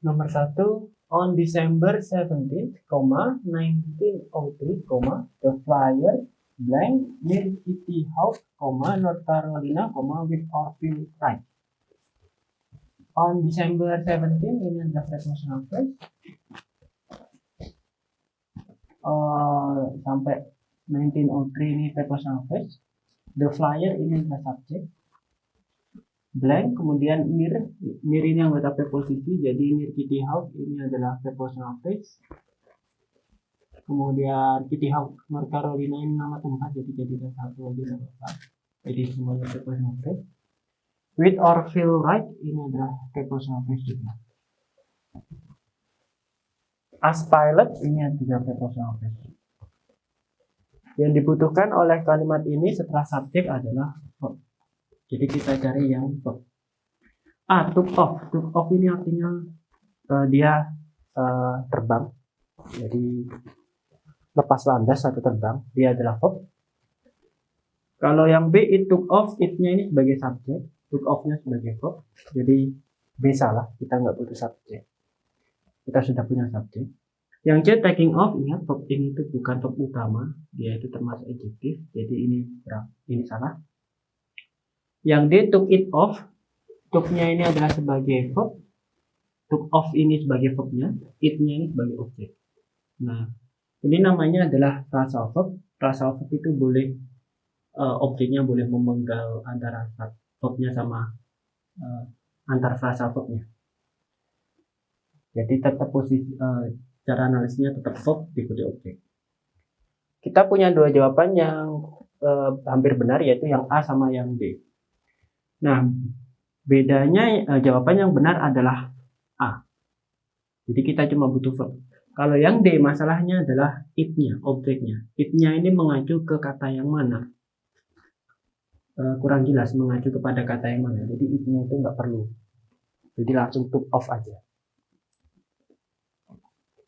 Nomor 1, on December 17th, 1903, the flyer blank near Kitty Hawk, North Carolina, with Orville Wright. On December 17 ini adalah prepositional phrase. Sampai 1903 ini prepositional phrase. The flyer ini adalah subjek. Blank, kemudian near ini yang anggota preposisi, jadi near Kitty Hawk ini adalah prepositional phrase. Kemudian Kitty Hawk, North Carolina ini nama tempat, jadi satu aja tidak apa-apa. Jadi semuanya prepositional phrase. With Orville Wright ini adalah prepositional phrase juga. As pilot ini adalah prepositional phrase. Yang dibutuhkan oleh kalimat ini setelah subjek adalah verb. Jadi kita cari yang verb. Took off. Took off ini artinya dia terbang. Jadi lepas landas atau terbang. Dia adalah verb. Kalau yang B, it took off, it-nya ini sebagai subjek. Took off-nya sebagai verb. Jadi B salah, kita nggak butuh subjek. Kita sudah punya subjek. Yang C, taking off, ingat verb ini itu bukan verb utama. Dia itu termasuk adjektif. Jadi ini salah. Yang D, took it off. Took-nya ini adalah sebagai verb. Took off ini sebagai verbnya. It-nya ini sebagai objek. Nah, ini namanya adalah phrasal verb. Phrasal verb itu boleh objeknya boleh memenggal antara verbnya sama antar phrasal verbnya. Jadi tetap posisi cara analisisnya tetap verb diikuti objek. Kita punya dua jawaban yang hampir benar, yaitu yang A sama yang B. Nah, bedanya jawaban yang benar adalah A. Jadi kita cuma butuh verb. Kalau yang D, masalahnya adalah it-nya, objeknya. It-nya ini mengacu ke kata yang mana? Kurang jelas mengacu kepada kata yang mana. Jadi it-nya itu nggak perlu. Jadi langsung took off aja.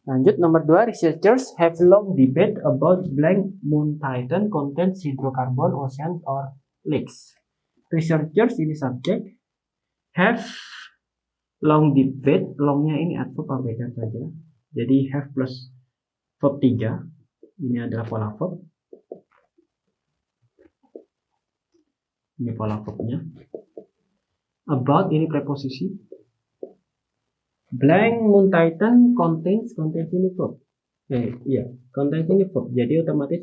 Lanjut nomor 2, researchers have long debate about blank moon titan contains hydrocarbon, ocean, or lakes. Researchers ini subjek, have long debate, longnya ini adverb, abaikan saja. Jadi have plus verb 3, ini adalah pola verb. Ini pola verbnya. About ini preposisi. Blank moon titan contains ini verb. Contains ini verb. Jadi otomatis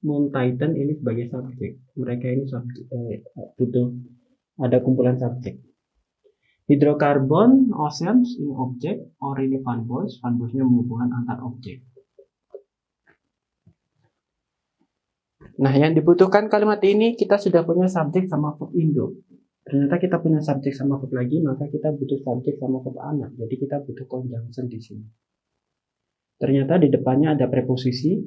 moon titan ini sebagai subjek. Mereka ini subjek, butuh ada kumpulan subjek. Hydrocarbon, oceans ini objek, or ini fanboys. Fanboysnya menghubungkan antar objek. Nah, yang dibutuhkan kalimat ini kita sudah punya subjek sama verb indo. Ternyata kita punya subjek sama verb lagi, maka kita butuh subjek sama verb anak. Jadi kita butuh conjunction di sini. Ternyata di depannya ada preposisi.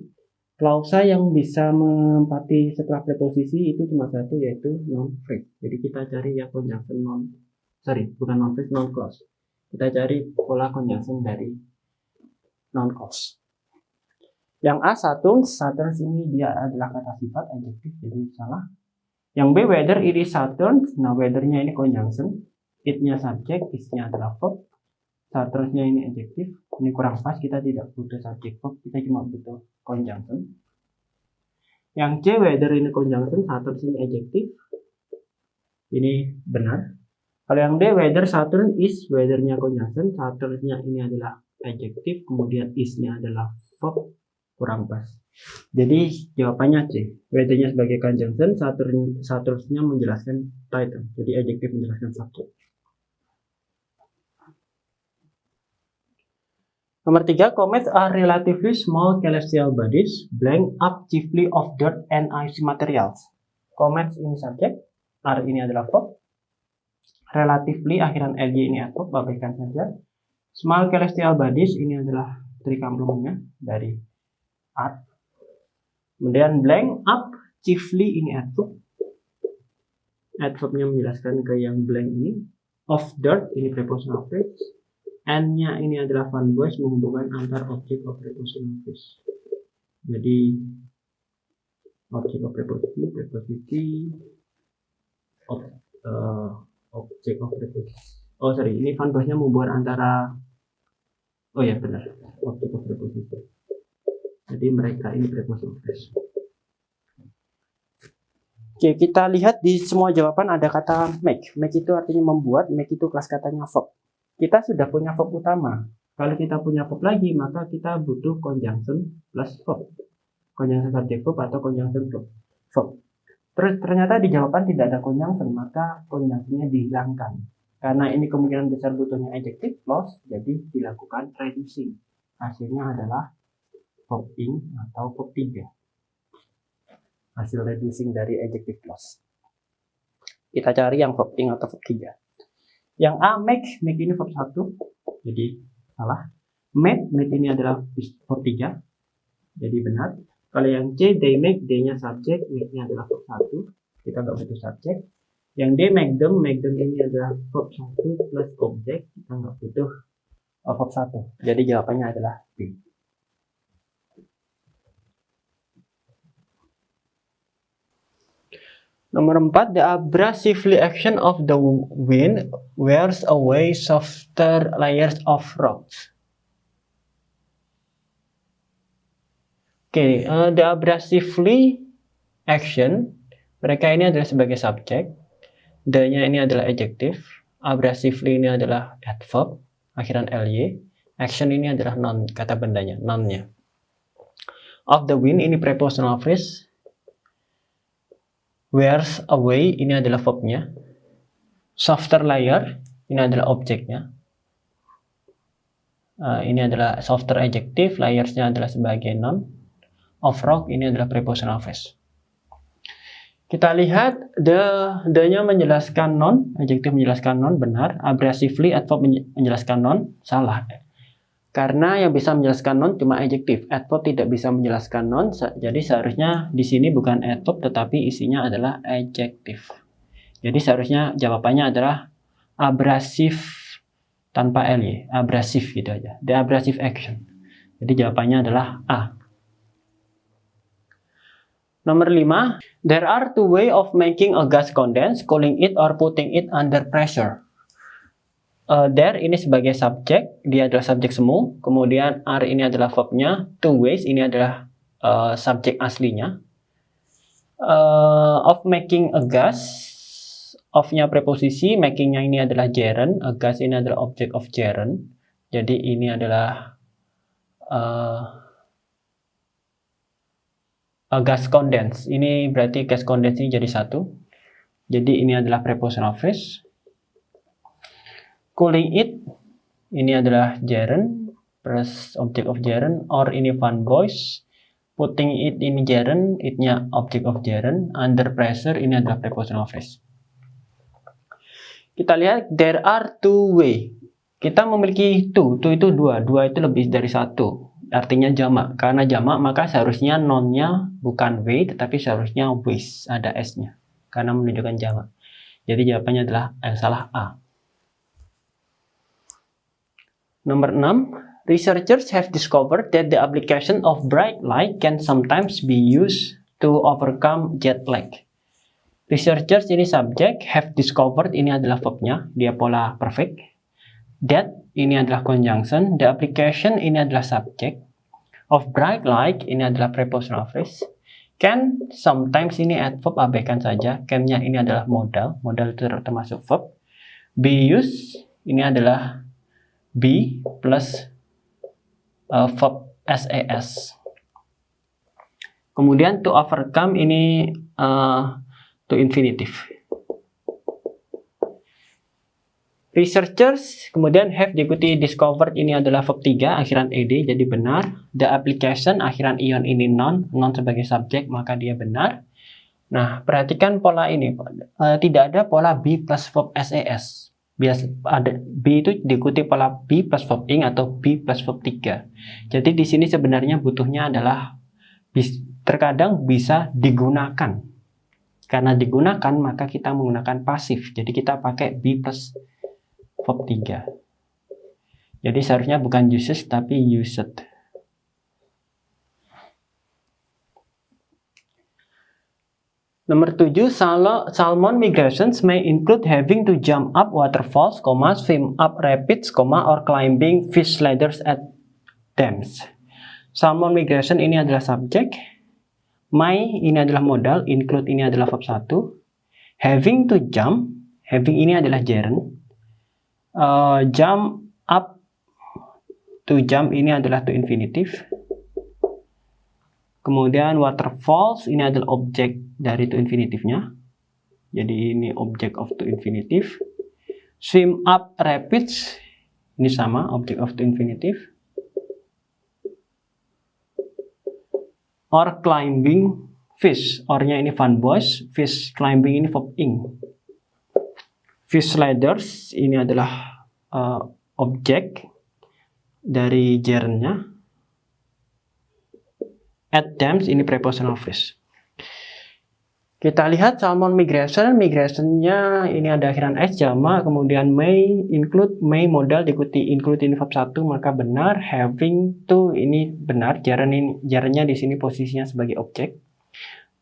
Klausa yang bisa menempati setelah preposisi itu cuma satu, yaitu non-phrase. Jadi kita cari ya conjunction non-phrase, non-clause. Kita cari pola conjunction dari non-clause. Yang A, Saturn ini dia adalah kata sifat, adjektif, jadi salah. Yang B, weather ini Saturn. Nah, weather-nya ini conjunction, it-nya subjek, is-nya adalah verb, Saturn-nya ini adjektif. Ini kurang pas, kita tidak butuh subjek verb, kita cuma butuh conjunction. Yang C, weather ini conjunction, Saturn ini adjektif. Ini benar. Kalau yang D, weather Saturn is, weather-nya conjunction, Saturn-nya ini adalah adjektif, kemudian is-nya adalah verb. Kurang pas. Jadi jawabannya C. Weather-nya sebagai conjunction, Saturn-nya menjelaskan titan. Jadi adjektif menjelaskan subjek. Nomor 3, comets are relatively small celestial bodies, blank up chiefly of dirt and icy materials. Comets ini subjek, are ini adalah verb. Relatively akhiran ly ini adverb, abaikan saja. Small celestial bodies ini adalah trikamplementnya dari are. Kemudian blank up chiefly ini adverb. Adverbnya menjelaskan ke yang blank ini. Of dirt ini prepositional phrase. And-nya ini adalah fanboys menghubungkan antar objek of prepositional phrase. Jadi objek of preposisi object of preposition. Oh sorry, ini fanbase-nya membuat antara, oh ya benar, object of preposition. Jadi mereka ini preposition of phrase. Oke, kita lihat di semua jawaban ada kata make. Make itu artinya membuat, make itu kelas katanya verb. Kita sudah punya verb utama. Kalau kita punya verb lagi, maka kita butuh conjunction plus verb. Conjunction subject verb atau conjunction verb. Terus ternyata di jawaban tidak ada conjunction, maka conjunctionnya dihilangkan. Karena ini kemungkinan besar butuhnya adjective clause, jadi dilakukan reducing. Hasilnya adalah verb ing atau verb 3. Hasil reducing dari adjective clause. Kita cari yang verb ing atau verb 3. Yang A, make ini verb 1. Jadi salah. Made ini adalah verb 3. Jadi benar. Kalau yang C, they make, D-nya subjek, make-nya adalah verb 1. Kita nggak butuh subjek. Yang D, make them ini adalah verb 1 plus objek. Kita nggak butuh verb 1. Jadi jawabannya adalah B. Nomor 4, the abrasively action of the wind wears away softer layers of rocks. Oke, the abrasively action, mereka ini adalah sebagai subjek, the-nya ini adalah adjective, abrasively ini adalah adverb, akhiran ly, action ini adalah noun, kata bendanya, noun-nya. Of the wind ini prepositional phrase, wears away ini adalah verb-nya, softer layer ini adalah objeknya, ini adalah softer adjective, layers-nya adalah sebagai noun, of rock ini adalah prepositional phrase. Kita lihat the-nya menjelaskan noun, adjective menjelaskan noun, benar. Abrasively adverb menjelaskan noun, salah. Karena yang bisa menjelaskan noun cuma adjective, adverb tidak bisa menjelaskan noun, jadi seharusnya di sini bukan adverb tetapi isinya adalah adjective. Jadi seharusnya jawabannya adalah abrasive tanpa ly, abrasive gitu aja. The abrasive action. Jadi jawabannya adalah A. Nomor 5, there are two ways of making a gas condense, cooling it or putting it under pressure. There ini sebagai subjek, dia adalah subjek semu, kemudian are ini adalah verbnya, two ways ini adalah subjek aslinya. Of making a gas, of-nya preposisi, making-nya ini adalah gerund, a gas ini adalah object of gerund, jadi ini adalah a gas condense, ini berarti gas condense ini jadi satu, jadi ini adalah prepositional phrase. Cooling it, ini adalah gerund, plus object of gerund, or ini fun voice. Putting it ini gerund, it-nya object of gerund, under pressure ini adalah prepositional phrase. Kita lihat, there are two way. Kita memiliki two itu dua itu lebih dari satu. Artinya jamak, karena jamak maka seharusnya noun-nya bukan way, tetapi seharusnya ways, ada s-nya, karena menunjukkan jamak. Jadi jawabannya adalah salah A. Nomor 6, researchers have discovered that the application of bright light can sometimes be used to overcome jet lag. Researchers ini subjek, have discovered ini adalah verbnya, dia pola perfect. That ini adalah conjunction, the application ini adalah subjek. Of bright light ini adalah prepositional phrase. Can sometimes ini adverb, abaikan saja. Can-nya ini adalah modal, modal itu termasuk verb. Be used ini adalah be plus verb sas. Kemudian to overcome ini to infinitive. Researchers kemudian have diikuti discovered ini adalah verb 3 akhiran ed, jadi benar. The application akhiran ion ini noun sebagai subjek maka dia benar. Nah perhatikan pola ini, tidak ada pola be plus verb sas. Biasa ada be itu diikuti pola be plus verb ing atau be plus verb 3. Jadi di sini sebenarnya butuhnya adalah terkadang bisa digunakan. Karena digunakan maka kita menggunakan pasif. Jadi kita pakai be plus verb 3. Jadi seharusnya bukan uses tapi used. Nomor 7, salmon migrations may include having to jump up waterfalls, swim up rapids, or climbing fish ladders at dams. Salmon migration ini adalah subjek, may ini adalah modal, include ini adalah verb 1, having to jump, having ini adalah gerund, jump up, to jump ini adalah to infinitive. Kemudian waterfalls ini adalah objek dari to infinitive-nya. Jadi ini objek of to infinitive. Swim up rapids ini sama objek of to infinitive. Or climbing fish. Or-nya ini fun boys, fish climbing ini verb ing. Fish ladders ini adalah objek dari gerund-nya. At dams ini prepositional phrase. Kita lihat salmon migrationnya ini ada akhiran s jamak, kemudian may include, may modal diikuti include ini verb 1 maka benar, having to ini benar, gerundnya di sini posisinya sebagai objek.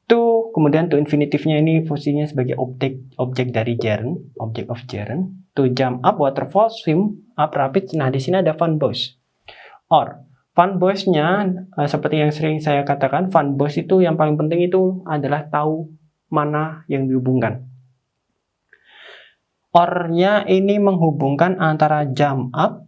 To kemudian to infinitive-nya ini posisinya sebagai objek dari gerund, object of gerund. To jump up waterfall, swim up rapids. Nah, di sini ada fun boys. Or fun boys-nya seperti yang sering saya katakan, fun boys itu yang paling penting itu adalah tahu mana yang dihubungkan. Or-nya ini menghubungkan antara jump up,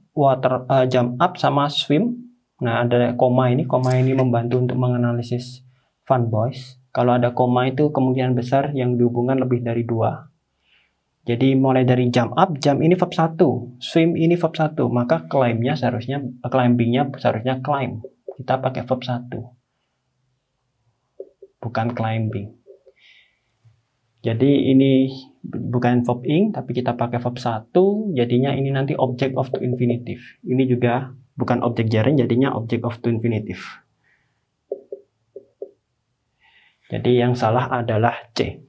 jump up sama swim. Nah, ada koma ini membantu untuk menganalisis fun boys. Kalau ada koma itu kemungkinan besar yang dihubungkan lebih dari 2. Jadi mulai dari jump up, jump ini verb 1, swim ini verb 1, maka climbingnya seharusnya climb. Kita pakai verb 1, bukan climbing. Jadi ini bukan verb ing, tapi kita pakai verb 1, jadinya ini nanti object of to infinitive. Ini juga bukan objek gerund, jadinya object of to infinitive. Jadi yang salah adalah C.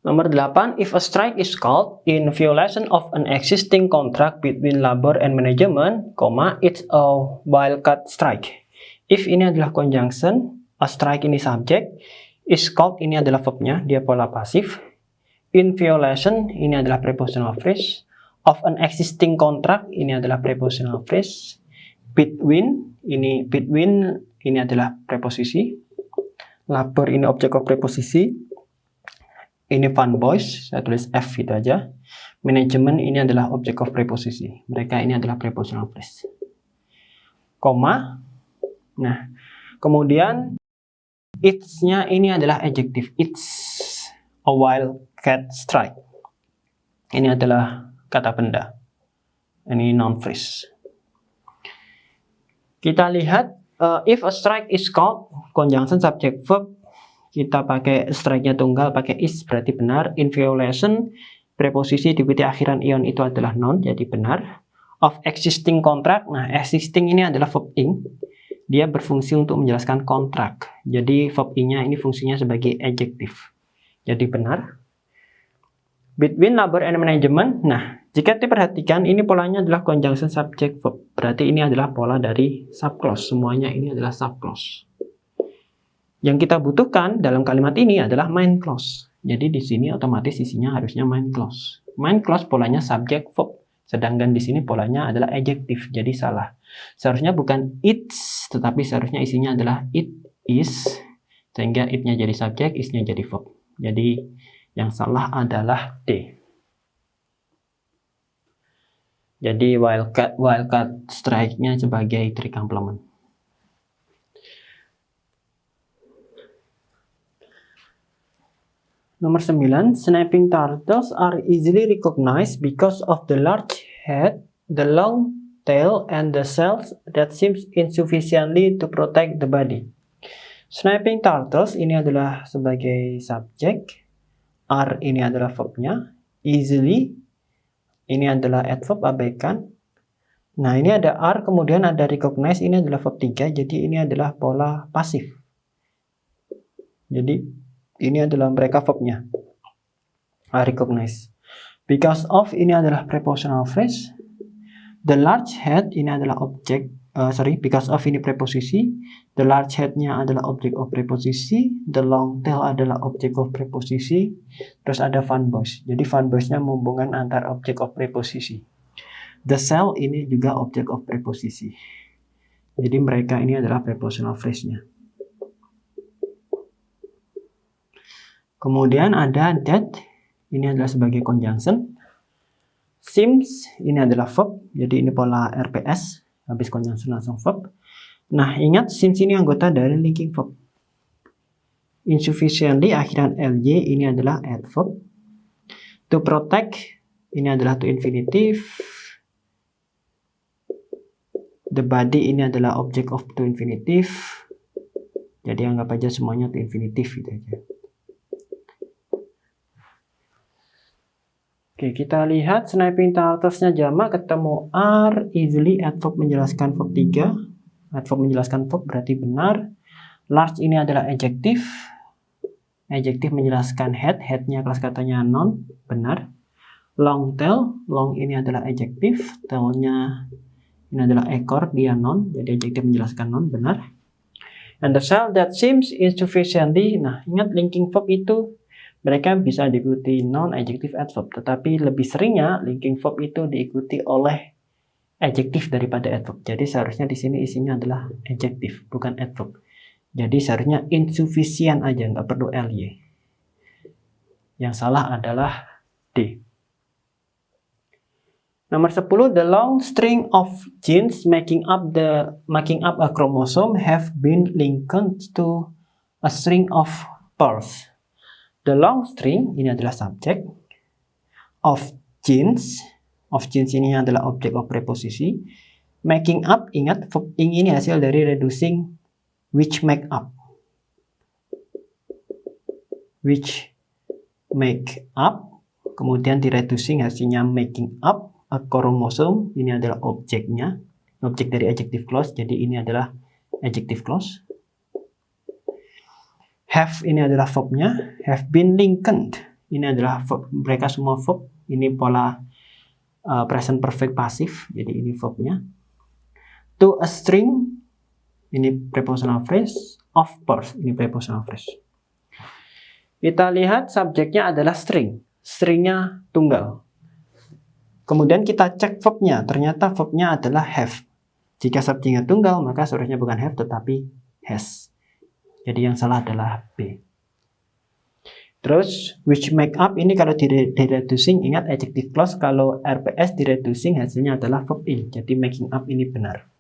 Nomor 8, if a strike is called in violation of an existing contract between labor and management, it's a wildcat strike. If ini adalah conjunction, a strike ini subjek, is called ini adalah verbnya, dia pola pasif. In violation ini adalah prepositional phrase. Of an existing contract ini adalah prepositional phrase. Between ini adalah preposisi. Labor ini object of preposisi. Ini fun boys, saya tulis F itu aja. Management ini adalah object of preposisi. Mereka ini adalah prepositional phrase. Koma. Nah, kemudian it's-nya ini adalah adjective. It's a wildcat strike. Ini adalah kata benda. Ini noun phrase. Kita lihat if a strike is called, conjunction subject verb. Kita pakai strike-nya tunggal, pakai is berarti benar. In violation, preposisi diikuti akhiran ion itu adalah noun, jadi benar. Of existing contract, nah existing ini adalah verb ing. Dia berfungsi untuk menjelaskan kontrak. Jadi verb ing-nya ini fungsinya sebagai adjective. Jadi benar. Between labor and management, nah jika diperhatikan ini polanya adalah conjunction subject verb. Berarti ini adalah pola dari subclause. Semuanya ini adalah subclause. Yang kita butuhkan dalam kalimat ini adalah main clause. Jadi di sini otomatis isinya harusnya main clause. Main clause polanya subject verb, sedangkan di sini polanya adalah adjective. Jadi salah. Seharusnya bukan it's, tetapi seharusnya isinya adalah it is, sehingga it-nya jadi subjek, is-nya jadi verb. Jadi yang salah adalah D. Jadi wildcat strike-nya sebagai tricomplement. Nomor 9, snapping turtles are easily recognized because of the large head, the long tail, and the cells that seems insufficiently to protect the body. Snapping turtles ini adalah sebagai subjek, are ini adalah verbnya, easily ini adalah adverb abaikan. Nah ini ada are, kemudian ada recognize, ini adalah verb 3, jadi ini adalah pola pasif. Jadi ini adalah mereka verbnya. Recognize. Because of ini adalah prepositional phrase. The large head ini adalah objek because of ini preposisi, the large head-nya adalah object of preposisi, the long tail adalah object of preposisi, terus ada fun boys. Jadi fun boys-nya menghubungkan antar object of preposisi. The cell ini juga object of preposisi. Jadi mereka ini adalah prepositional phrase-nya. Kemudian ada that, ini adalah sebagai conjunction. Seems, ini adalah verb, jadi ini pola RPS. Habis conjunction langsung verb. Nah, ingat since ini anggota dari linking verb. Insufficiently akhiran ly ini adalah adverb. To protect ini adalah to infinitive. The body ini adalah object of to infinitive. Jadi anggap aja semuanya to infinitive gitu aja. Oke, kita lihat sniping turtles-nya jamak ketemu are, easily, adverb menjelaskan verb 3. Adverb menjelaskan verb berarti benar. Large ini adalah adjective. Adjective menjelaskan head, head-nya kelas katanya noun, benar. Long tail, long ini adalah adjective, tail-nya ini adalah ekor, dia noun, jadi adjective menjelaskan noun, benar. And the cell that seems insufficiently, nah ingat linking verb itu mereka bisa diikuti noun, adjective, adverb. Tetapi lebih seringnya linking verb itu diikuti oleh adjective daripada adverb. Jadi seharusnya di sini isinya adalah adjective, bukan adverb. Jadi seharusnya insufficient aja, nggak perlu ly. Yang salah adalah D. Nomor 10, the long string of genes making up a chromosome have been linked to a string of pearls. The long string ini adalah subjek of genes ini adalah object of preposisi. Making up, ingat verb ing ini hasil dari reducing which make up. Which make up, kemudian di reducing hasilnya making up a chromosome, ini adalah objeknya, objek dari adjective clause, jadi ini adalah adjective clause. Have ini adalah verbnya, have been linked ini adalah verb, mereka semua verb, ini pola present perfect pasif, jadi ini verbnya. To a string ini prepositional phrase, of course ini prepositional phrase. Kita lihat subjeknya adalah string, stringnya tunggal. Kemudian kita cek verbnya, ternyata verbnya adalah have. Jika subjeknya tunggal maka seharusnya bukan have tetapi has. Jadi yang salah adalah B. Terus, which make up ini kalau di reducing, ingat adjective clause, kalau RPS di reducing hasilnya adalah verb in. Jadi making up ini benar.